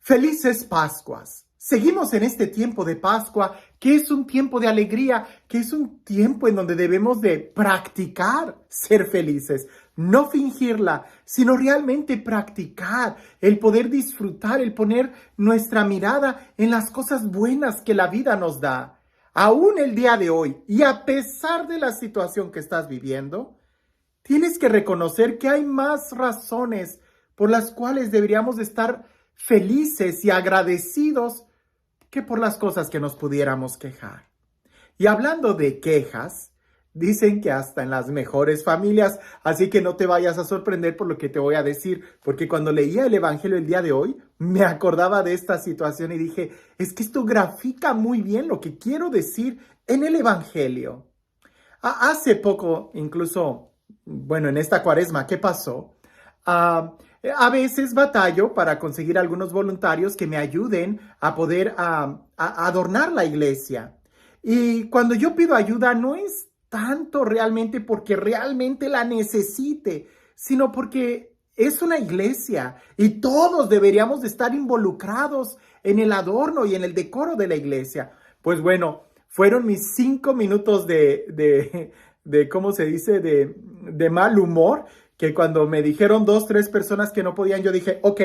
Felices Pascuas. Seguimos en este tiempo de Pascua, que es un tiempo de alegría, que es un tiempo en donde debemos de practicar ser felices. No fingirla, sino realmente practicar, el poder disfrutar, el poner nuestra mirada en las cosas buenas que la vida nos da. Aún el día de hoy, y a pesar de la situación que estás viviendo, tienes que reconocer que hay más razones por las cuales deberíamos de estar felices y agradecidos que por las cosas que nos pudiéramos quejar. Y hablando de quejas, dicen que hasta en las mejores familias, así que no te vayas a sorprender por lo que te voy a decir, porque cuando leía el Evangelio el día de hoy, me acordaba de esta situación y dije, es que esto grafica muy bien lo que quiero decir en el Evangelio. Hace poco, incluso, bueno, en esta cuaresma, ¿qué pasó? A veces batallo para conseguir algunos voluntarios que me ayuden a poder adornar la iglesia. Y cuando yo pido ayuda no es tanto realmente porque realmente la necesite, sino porque es una iglesia y todos deberíamos de estar involucrados en el adorno y en el decoro de la iglesia. Pues bueno, fueron mis 5 minutos ¿cómo se dice? De mal humor, que cuando me dijeron 2, 3 personas que no podían, yo dije, ok,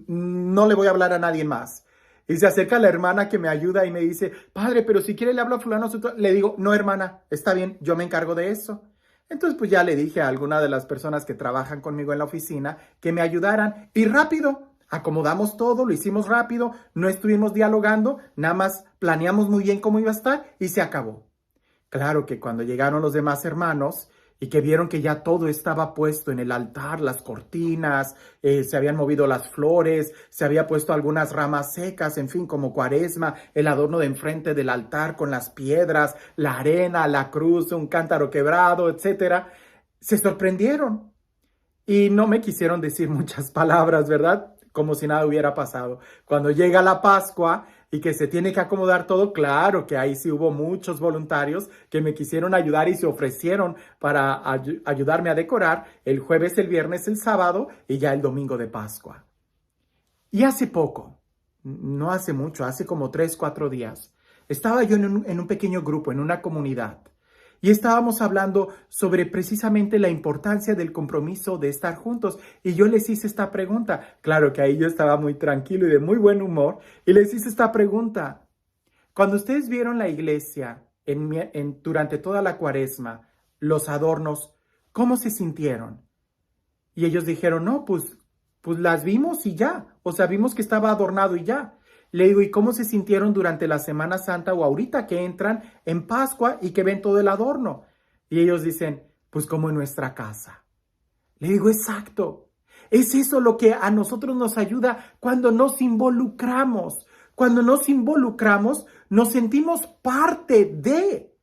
no le voy a hablar a nadie más. Y se acerca la hermana que me ayuda y me dice, padre, pero si quiere le hablo a fulano. Le digo, no, hermana, está bien, yo me encargo de eso. Entonces, pues ya le dije a alguna de las personas que trabajan conmigo en la oficina que me ayudaran. Y rápido, acomodamos todo, lo hicimos rápido, no estuvimos dialogando, nada más planeamos muy bien cómo iba a estar y se acabó. Claro que cuando llegaron los demás hermanos y que vieron que ya todo estaba puesto en el altar, las cortinas, se habían movido las flores, se había puesto algunas ramas secas, en fin, como cuaresma, el adorno de enfrente del altar con las piedras, la arena, la cruz, un cántaro quebrado, etcétera, se sorprendieron y no me quisieron decir muchas palabras, ¿verdad? Como si nada hubiera pasado. Cuando llega la Pascua y que se tiene que acomodar todo, claro que ahí sí hubo muchos voluntarios que me quisieron ayudar y se ofrecieron para ayudarme a decorar el jueves, el viernes, el sábado y ya el domingo de Pascua. Y hace poco, no hace mucho, hace como 3, 4 días, estaba yo en un pequeño grupo, en una comunidad. Y estábamos hablando sobre precisamente la importancia del compromiso de estar juntos. Y yo les hice esta pregunta. Claro que ahí yo estaba muy tranquilo y de muy buen humor. Y les hice esta pregunta. Cuando ustedes vieron la iglesia durante toda la cuaresma, los adornos, ¿cómo se sintieron? Y ellos dijeron, no, pues las vimos y ya. O sea, vimos que estaba adornado y ya. Le digo, ¿y cómo se sintieron durante la Semana Santa o ahorita que entran en Pascua y que ven todo el adorno? Y ellos dicen, pues como en nuestra casa. Le digo, exacto. Es eso lo que a nosotros nos ayuda cuando nos involucramos. Cuando nos involucramos, nos sentimos parte de.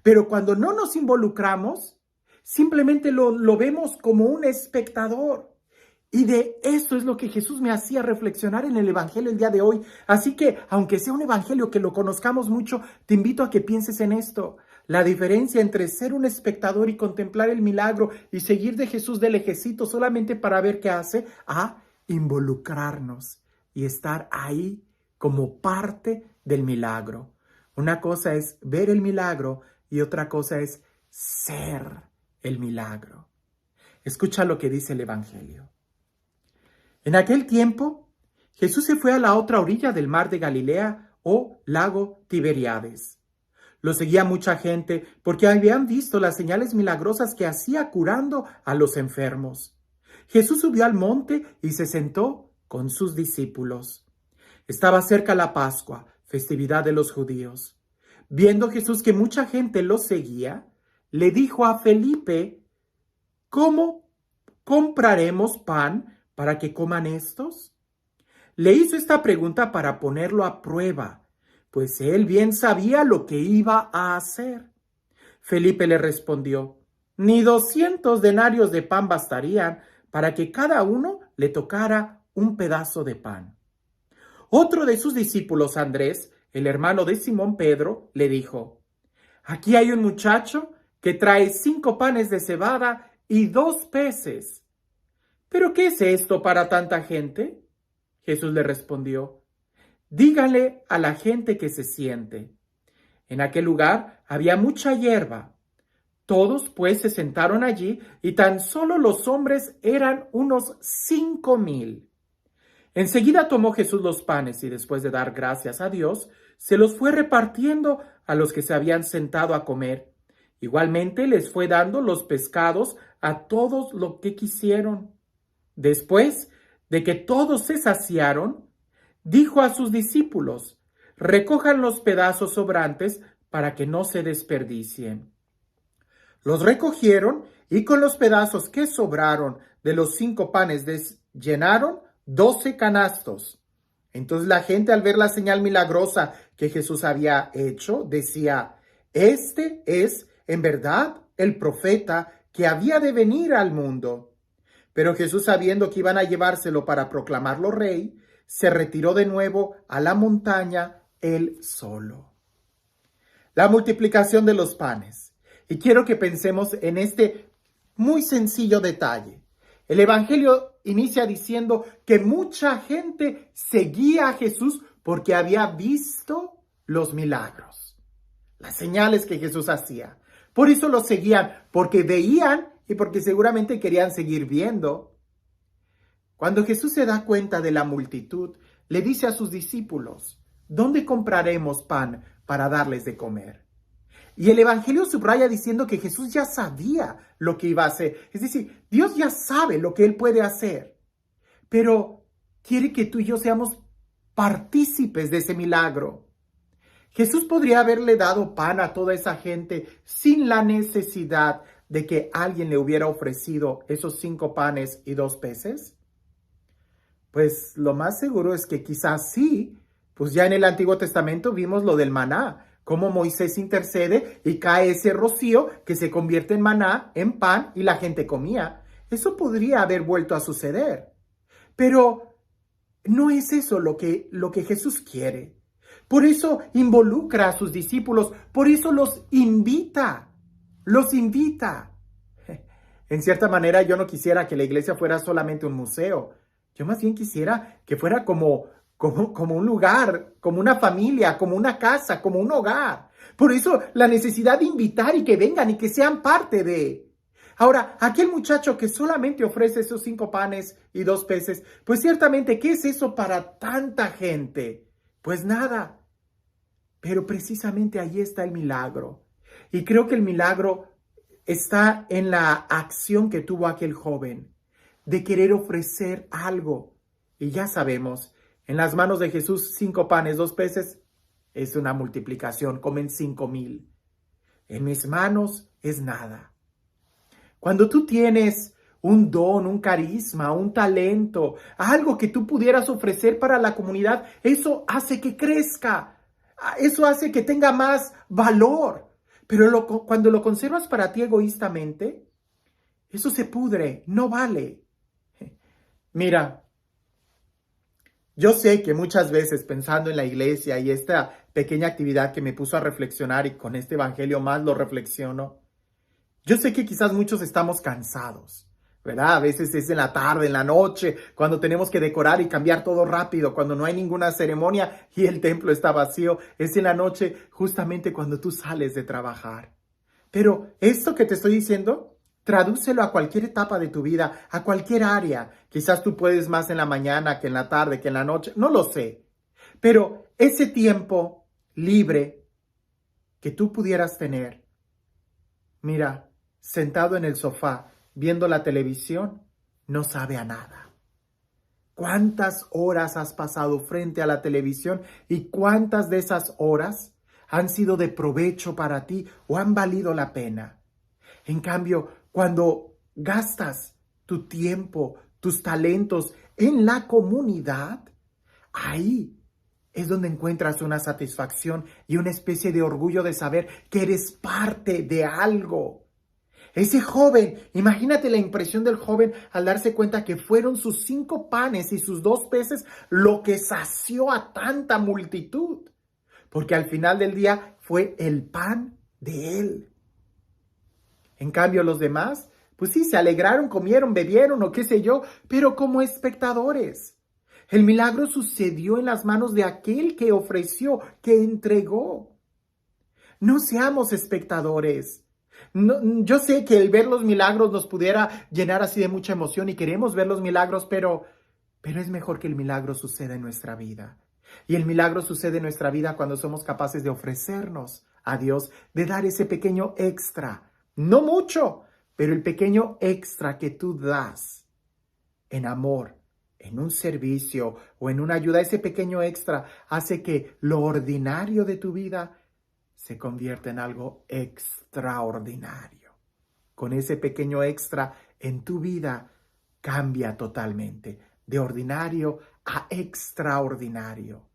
Pero cuando no nos involucramos, simplemente lo vemos como un espectador. Y de eso es lo que Jesús me hacía reflexionar en el Evangelio el día de hoy. Así que, aunque sea un Evangelio que lo conozcamos mucho, te invito a que pienses en esto. La diferencia entre ser un espectador y contemplar el milagro y seguir de Jesús de lejecito solamente para ver qué hace, a involucrarnos y estar ahí como parte del milagro. Una cosa es ver el milagro y otra cosa es ser el milagro. Escucha lo que dice el Evangelio. En aquel tiempo, Jesús se fue a la otra orilla del mar de Galilea o lago Tiberíades. Lo seguía mucha gente porque habían visto las señales milagrosas que hacía curando a los enfermos. Jesús subió al monte y se sentó con sus discípulos. Estaba cerca la Pascua, festividad de los judíos. Viendo Jesús que mucha gente lo seguía, le dijo a Felipe, ¿cómo compraremos pan para que coman estos? Le hizo esta pregunta para ponerlo a prueba, pues él bien sabía lo que iba a hacer. Felipe le respondió, ni 200 denarios de pan bastarían para que cada uno le tocara un pedazo de pan. Otro de sus discípulos, Andrés, el hermano de Simón Pedro, le dijo, aquí hay un muchacho que trae 5 panes de cebada y 2 peces. ¿Pero qué es esto para tanta gente? Jesús le respondió: dígale a la gente que se siente. En aquel lugar había mucha hierba. Todos pues se sentaron allí y tan solo los hombres eran unos 5,000. Enseguida tomó Jesús los panes y después de dar gracias a Dios, se los fue repartiendo a los que se habían sentado a comer. Igualmente les fue dando los pescados a todos lo que quisieron. Después de que todos se saciaron, dijo a sus discípulos: recojan los pedazos sobrantes para que no se desperdicien. Los recogieron y con los pedazos que sobraron de los 5 panes llenaron 12 canastos. Entonces la gente, al ver la señal milagrosa que Jesús había hecho, decía: este es en verdad el profeta que había de venir al mundo. Pero Jesús, sabiendo que iban a llevárselo para proclamarlo rey, se retiró de nuevo a la montaña él solo. La multiplicación de los panes. Y quiero que pensemos en este muy sencillo detalle. El Evangelio inicia diciendo que mucha gente seguía a Jesús porque había visto los milagros, las señales que Jesús hacía. Por eso lo seguían, porque veían y porque seguramente querían seguir viendo. Cuando Jesús se da cuenta de la multitud, le dice a sus discípulos: ¿dónde compraremos pan para darles de comer? Y el Evangelio subraya diciendo que Jesús ya sabía lo que iba a hacer. Es decir, Dios ya sabe lo que Él puede hacer, pero quiere que tú y yo seamos partícipes de ese milagro. Jesús podría haberle dado pan a toda esa gente sin la necesidad de que alguien le hubiera ofrecido esos 5 panes y 2 peces. Pues lo más seguro es que quizás sí, pues ya en el Antiguo Testamento vimos lo del maná, cómo Moisés intercede y cae ese rocío que se convierte en maná, en pan, y la gente comía. Eso podría haber vuelto a suceder. Pero no es eso lo que Jesús quiere. Por eso involucra a sus discípulos, por eso los invita. En cierta manera, yo no quisiera que la iglesia fuera solamente un museo. Yo más bien quisiera que fuera como un lugar, como una familia, como una casa, como un hogar. Por eso la necesidad de invitar y que vengan y que sean parte de. Ahora, aquel muchacho que solamente ofrece esos 5 panes y 2 peces, pues ciertamente, ¿qué es eso para tanta gente? Pues nada. Pero precisamente ahí está el milagro. Y creo que el milagro está en la acción que tuvo aquel joven de querer ofrecer algo. Y ya sabemos, en las manos de Jesús, 5 panes, 2 peces, es una multiplicación, comen 5,000. En mis manos es nada. Cuando tú tienes un don, un carisma, un talento, algo que tú pudieras ofrecer para la comunidad, eso hace que crezca, eso hace que tenga más valor. Pero cuando lo conservas para ti egoístamente, eso se pudre, no vale. Mira, yo sé que muchas veces pensando en la iglesia y esta pequeña actividad que me puso a reflexionar, y con este evangelio más lo reflexiono, yo sé que quizás muchos estamos cansados, ¿verdad? A veces es en la tarde, en la noche, cuando tenemos que decorar y cambiar todo rápido, cuando no hay ninguna ceremonia y el templo está vacío. Es en la noche justamente cuando tú sales de trabajar. Pero esto que te estoy diciendo, tradúcelo a cualquier etapa de tu vida, a cualquier área. Quizás tú puedes más en la mañana que en la tarde, que en la noche, no lo sé. Pero ese tiempo libre que tú pudieras tener, mira, sentado en el sofá, viendo la televisión, no sabe a nada. ¿Cuántas horas has pasado frente a la televisión y cuántas de esas horas han sido de provecho para ti o han valido la pena? En cambio, cuando gastas tu tiempo, tus talentos en la comunidad, ahí es donde encuentras una satisfacción y una especie de orgullo de saber que eres parte de algo. Ese joven, imagínate la impresión del joven al darse cuenta que fueron sus 5 panes y sus 2 peces lo que sació a tanta multitud. Porque al final del día fue el pan de él. En cambio, los demás, pues sí, se alegraron, comieron, bebieron o qué sé yo, pero como espectadores. El milagro sucedió en las manos de aquel que ofreció, que entregó. No seamos espectadores. No, yo sé que el ver los milagros nos pudiera llenar así de mucha emoción y queremos ver los milagros, pero es mejor que el milagro suceda en nuestra vida. Y el milagro sucede en nuestra vida cuando somos capaces de ofrecernos a Dios, de dar ese pequeño extra. No mucho, pero el pequeño extra que tú das en amor, en un servicio o en una ayuda, ese pequeño extra hace que lo ordinario de tu vida se convierta en algo extraordinario. Con ese pequeño extra en tu vida cambia totalmente, de ordinario a extraordinario.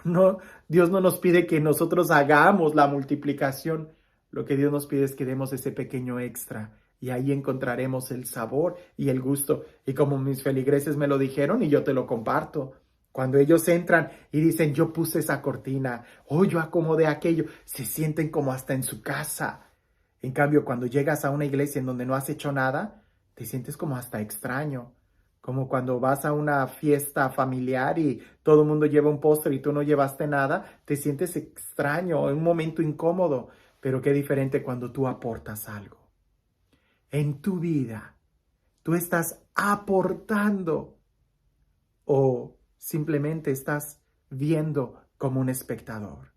No, Dios no nos pide que nosotros hagamos la multiplicación. Lo que Dios nos pide es que demos ese pequeño extra y ahí encontraremos el sabor y el gusto. Y como mis feligreses me lo dijeron y yo te lo comparto, cuando ellos entran y dicen, yo puse esa cortina, yo acomodé aquello, se sienten como hasta en su casa. En cambio, cuando llegas a una iglesia en donde no has hecho nada, te sientes como hasta extraño. Como cuando vas a una fiesta familiar y todo el mundo lleva un postre y tú no llevaste nada, te sientes extraño, un momento incómodo. Pero qué diferente cuando tú aportas algo. En tu vida, tú estás aportando o simplemente estás viendo como un espectador.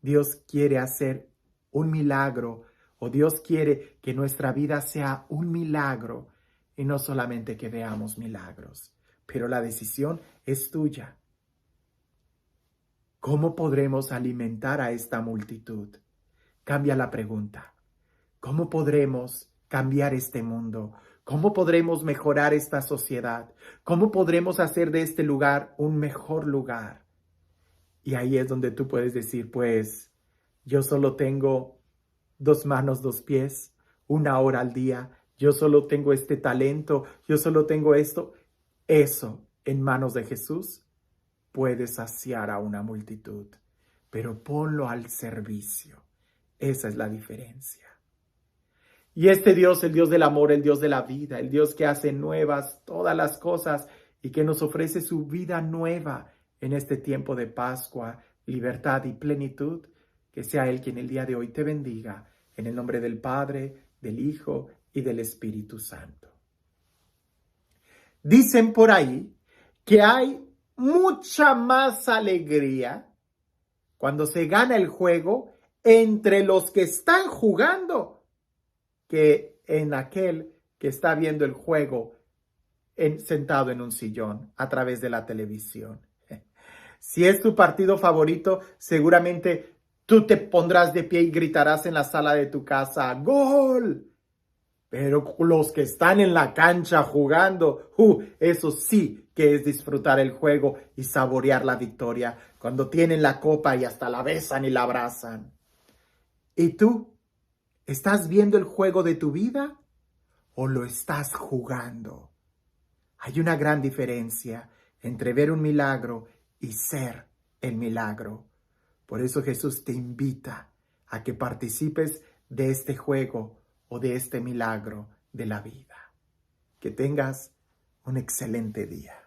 Dios quiere hacer un milagro o Dios quiere que nuestra vida sea un milagro y no solamente que veamos milagros, pero la decisión es tuya. ¿Cómo podremos alimentar a esta multitud? Cambia la pregunta. ¿Cómo podremos cambiar este mundo? ¿Cómo podremos mejorar esta sociedad? ¿Cómo podremos hacer de este lugar un mejor lugar? Y ahí es donde tú puedes decir, pues, yo solo tengo 2 manos, 2 pies, 1 hora al día. Yo solo tengo este talento, yo solo tengo esto. Eso en manos de Jesús puede saciar a una multitud, pero ponlo al servicio. Esa es la diferencia. Y este Dios, el Dios del amor, el Dios de la vida, el Dios que hace nuevas todas las cosas y que nos ofrece su vida nueva en este tiempo de Pascua, libertad y plenitud, que sea Él quien el día de hoy te bendiga, en el nombre del Padre, del Hijo y del Espíritu Santo. Dicen por ahí que hay mucha más alegría cuando se gana el juego entre los que están jugando que en aquel que está viendo el juego sentado en un sillón a través de la televisión. Si es tu partido favorito, seguramente tú te pondrás de pie y gritarás en la sala de tu casa, ¡Gol! Pero los que están en la cancha jugando, eso sí que es disfrutar el juego y saborear la victoria, cuando tienen la copa y hasta la besan y la abrazan. ¿Y tú? ¿Estás viendo el juego de tu vida o lo estás jugando? Hay una gran diferencia entre ver un milagro y ser el milagro. Por eso Jesús te invita a que participes de este juego o de este milagro de la vida. Que tengas un excelente día.